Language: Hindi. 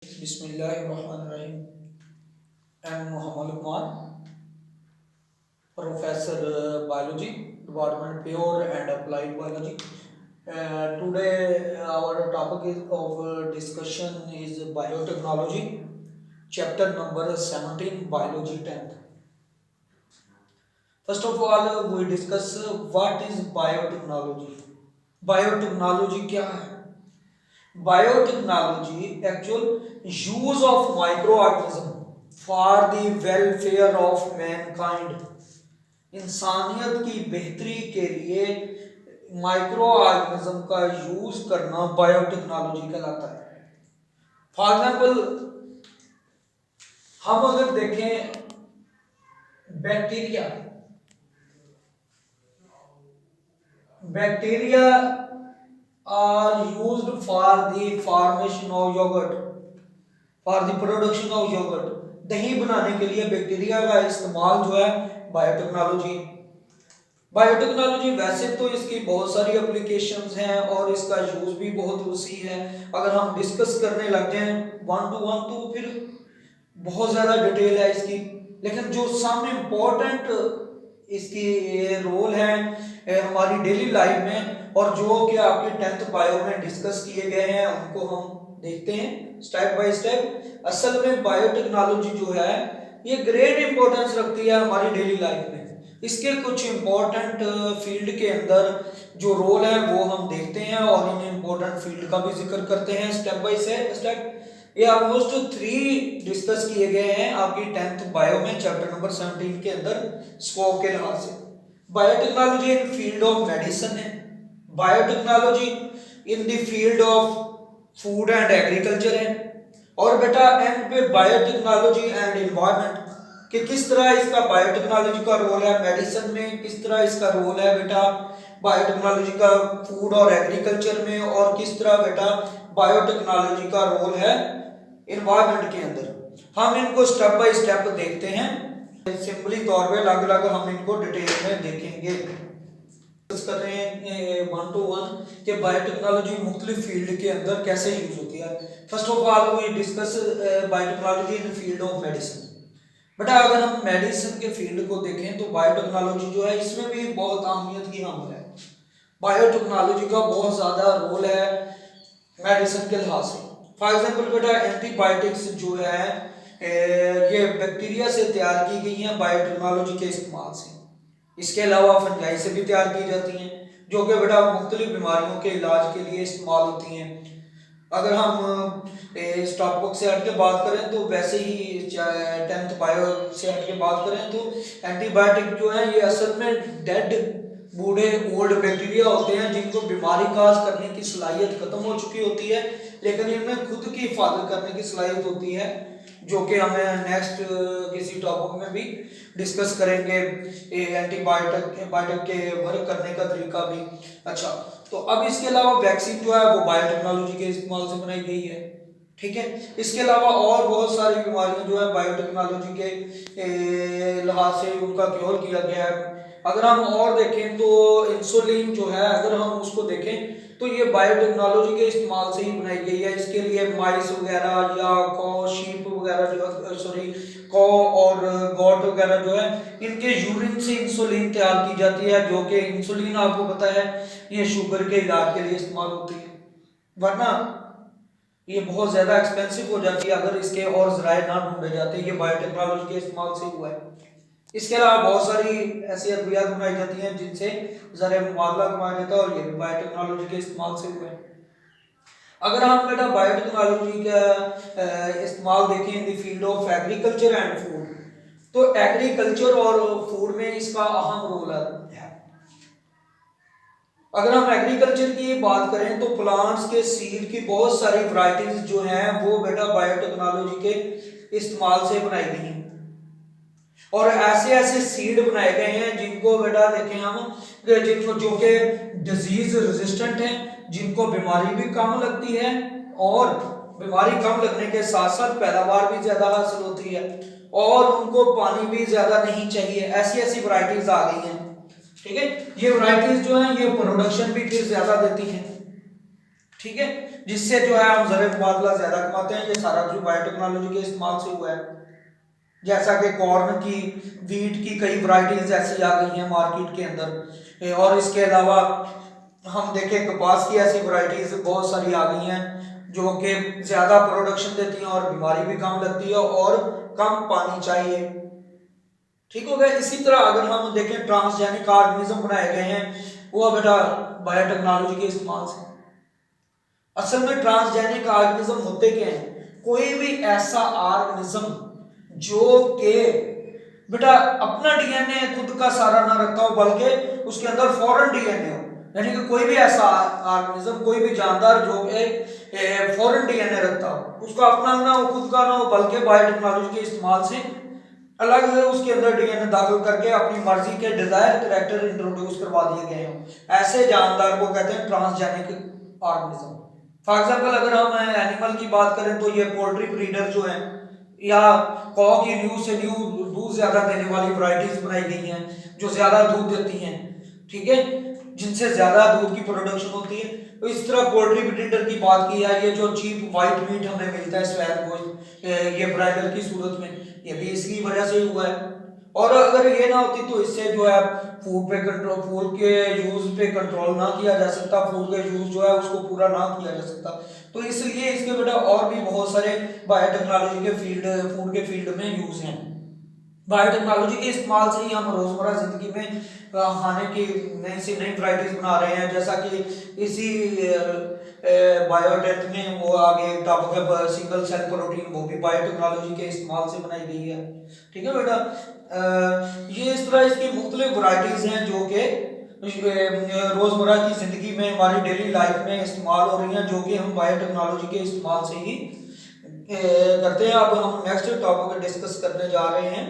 Bismillahirrahmanirrahim. I am Muhammad Umar, Professor Biology, Department Pure and Applied Biology. Today our topic is of discussion is biotechnology, chapter number 17, Biology 10th. First of all, we discuss what is biotechnology. Biotechnology क्या है? Biotechnology actual use of microorganism for the welfare of mankind. इंसानियत की बेहतरी के लिए माइक्रो ऑर्गेनिज्म का यूज करना बायोटेक्नोलॉजी कहलाता है। फॉर एग्जाम्पल हम अगर देखें bacteria bacteria are used for the formation of yoghurt, for the production of yoghurt. दही बनाने के लिए बैक्टीरिया का इस्तेमाल जो है बायोटेक्नोलॉजी। बायोटेक्नोलॉजी वैसे तो इसकी बहुत सारी एप्लीकेशंस हैं और इसका यूज भी बहुत वसी है। अगर हम डिस्कस करने लग जाएं वन टू वन तो फिर बहुत ज़्यादा डिटेल है इसकी, लेकिन जो सामने इम्पोर्टेंट इसकी रोल है हमारी डेली लाइफ में और जो कि आपके 10th बायो में डिस्कस किए गए हैं उनको हम देखते हैं स्टेप बाय स्टेप। असल में बायोटेक्नोलॉजी जो है ये ग्रेट इंपॉर्टेंस रखती है हमारी डेली लाइफ में। इसके कुछ इंपॉर्टेंट फील्ड के अंदर जो रोल है वो हम देखते हैं और इन इंपॉर्टेंट फील्ड का भी जिक्र करते हैं स्टेप बाय स्टेप। ये ऑलमोस्ट 3 डिस्कस किए गए हैं आपकी 10th बायो में चैप्टर नंबर 17 के अंदर स्कोप के लिहाज से। Biotechnology in field of medicine है, biotechnology in the field of food and agriculture है, और बेटा एंड पे बायोटेक्नोलॉजी एंड एनवायरनमेंट कि किस तरह इसका बायोटेक्नोलॉजी का रोल है मेडिसिन में, किस तरह इसका रोल है बेटा बायोटेक्नोलॉजी का फूड और एग्रीकल्चर में, और किस तरह बेटा बायोटेक्नोलॉजी का रोल है एनवायरनमेंट के अंदर। हम इनको स्टेप बाय स्टेप देखते हैं, सिंपली तौर पे अलग अलग हम इनको डिटेल में देखेंगे। कर रहे हैं 1 to 1 कि बायोटेक्नोलॉजी मुख्तलिफ फील्ड के अंदर कैसे यूज होती है। First of all we discuss biotechnology in field of medicine. बेटा अगर हम मेडिसिन के फील्ड को देखें तो बायोटेक्नोलॉजी जो है इसमें भी बहुत अहमियत की हामिल है। बायोटेक्नोलॉजी का बहुत ज़्यादा रोल है मेडिसिन के लिहाज से। फॉर एग्जाम्पल बेटा एंटीबायोटिक्स जो है ये बैक्टीरिया से तैयार की गई हैं बायोटेक्नोलॉजी के इस्तेमाल से। इसके अलावा फंजाई से भी तैयार की जाती हैं जो कि बेटा मुख्तलिफ बीमारियों के इलाज के लिए इस्तेमाल होती हैं। अगर हम स्टॉप बुक से हट के बात करें तो वैसे ही 10th बायो से हट के बात करें तो एंटीबायोटिक जो है ये असल में डेड बूढ़े ओल्ड बैक्टीरिया होते हैं जिनको बीमारी काज करने की सलाहियत खत्म हो चुकी होती है, लेकिन इनमें खुद की हिफाजत करने की सलाहियत होती है जो कि हमें नेक्स्ट किसी टॉपिक में भी डिस्कस करेंगे एंटीबायोटिक के वर्क करने का तरीका भी। अच्छा, तो अब इसके अलावा वैक्सीन जो है वो बायोटेक्नोलॉजी के इस्तेमाल से बनाई गई है, ठीक है। इसके अलावा और बहुत सारी बीमारियां जो है बायोटेक्नोलॉजी के लिहाज से उनका क्योर किया गया है। अगर हम और देखें तो इंसुलिन जो है अगर हम उसको देखें तो ये बायोटेक्नोलॉजी के इस्तेमाल से ही बनाई गई है। इसके लिए माइस वगैरह या कौ शीप वगैरह जो सॉरी कौ और गॉट वगैरह जो है इनके यूरिन से इंसुलिन तैयार की जाती है, जो कि इंसुलिन आपको पता है ये शुगर के इलाज के लिए इस्तेमाल होती है, वरना ये बहुत ज़्यादा एक्सपेंसिव हो जाती है अगर इसके और ज़राए ना ढूंढे जाते। ये बायोटेक्नोलॉजी के इस्तेमाल से हुआ है। इसके अलावा बहुत सारी ऐसी अद्वियात बनाई जाती हैं जिनसे ज़रा मुबादला कमाया जाता है और ये भी बायोटेक्नोलॉजी के इस्तेमाल से हुआ है। अगर हम बेटा बायोटेक्नोलॉजी का इस्तेमाल देखें इन the field of agriculture and food तो एग्रीकल्चर और फूड में इसका अहम रोल है। अगर हम एग्रीकल्चर की बात करें तो प्लांट्स के सीड की बहुत सारी वैरायटीज जो हैं वो बेटा बायोटेक्नोलॉजी के इस्तेमाल से बनाई गई हैं, और ऐसे ऐसे सीड बनाए गए हैं जिनको बेटा देखें हम जिनको जो कि डिजीज रेजिस्टेंट हैं, जिनको बीमारी भी कम लगती है और बीमारी कम लगने के साथ साथ पैदावार भी ज्यादा हासिल होती है और उनको पानी भी ज्यादा नहीं चाहिए। ऐसी ऐसी वैरायटीज आ गई हैं, ठीक है। ये वैरायटीज जो हैं ये प्रोडक्शन भी फिर ज्यादा देती हैं, ठीक है। जिससे जो है हम ज़र मुबादला ज़्यादा कमाते हैं। ये सारा कुछ बायोटेक्नोलॉजी के इस्तेमाल से हुआ है। जैसा कि कॉर्न की, वीट की कई वैरायटीज ऐसी आ गई हैं मार्केट के अंदर, और इसके अलावा हम देखें कपास की ऐसी वैरायटीज बहुत सारी आ गई हैं जो कि ज़्यादा प्रोडक्शन देती हैं और बीमारी भी कम लगती है और कम पानी चाहिए। ठीक हो गया। इसी तरह अगर हम देखें ट्रांसजेनिक ऑर्गेनिज्म बनाए गए हैं, वो बेटा बायोटेक्नोलॉजी के इस्तेमाल से। असल में ट्रांसजेनिक ऑर्गेनिज्म होते क्या हैं? कोई भी ऐसा ऑर्गेनिज्म जो कि बेटा अपना डीएनए खुद का सारा ना रखता हो, बल्कि उसके अंदर फॉरेन डीएनए हो, यानी कि कोई भी ऐसा ऑर्गेनिज्म, कोई भी जानदार जो फॉरेन डीएनए रखता हो, उसका अपना ना हो, खुद का ना हो, बल्कि बायोटेक्नोलॉजी के इस्तेमाल से अलग है उसके अंदर डीएनए दाखिल करके अपनी मर्जी के डिजायर कैरेक्टर इंट्रोड्यूस करवा दिए गए हैं। ऐसे जानदार को कहते हैं ट्रांसजेनिक ऑर्गेनिज्म। फॉर एग्जाम्पल अगर हम एनिमल की बात करें तो ये पोल्ट्री ब्रीडर जो है, या कॉ की न्यू से न्यू दूध ज्यादा देने वाली वैरायटीज बनाई गई हैं जो ज्यादा दूध देती हैं, ठीक है, जिनसे ज्यादा दूध की प्रोडक्शन होती है। तो इस तरह पोल्ट्री ब्रीडर की बात की है, ये जो चीप वाइट मीट हमें मिलता है सफेद गोश्त, ये ब्रायलर की सूरत में, ये भी इसकी वजह से हुआ है। और अगर ये ना होती तो इससे जो है फूड पे कंट्रोल, फूड के यूज पे कंट्रोल ना किया जा सकता, फूड का यूज जो है उसको पूरा ना किया जा सकता। तो इसलिए इसके बेटा और भी बहुत सारे बायोटेक्नोलॉजी के फील्ड, फूड के फील्ड में यूज हैं। बायोटेक्नोलॉजी के इस्तेमाल से ही हम रोजमर्रा जिंदगी में खाने की नई से नई वैरायटीज बना रहे हैं। जैसा कि इसी बायोटेक में वो आगे टॉपिक है सिंगल सेल प्रोटीन, वो भी बायोटेक्नोलॉजी के इस्तेमाल से बनाई गई है। ठीक है बेटा, ये इस तरह इसकी मुख्तलिफ वैरायटीज हैं जो कि रोजमर्रा की जिंदगी में हमारी डेली लाइफ में इस्तेमाल हो रही हैं, जो कि हम बायोटेक्नोलॉजी के इस्तेमाल से ही करते हैं। अब हम नेक्स्ट टॉपिक डिस्कस करने जा रहे हैं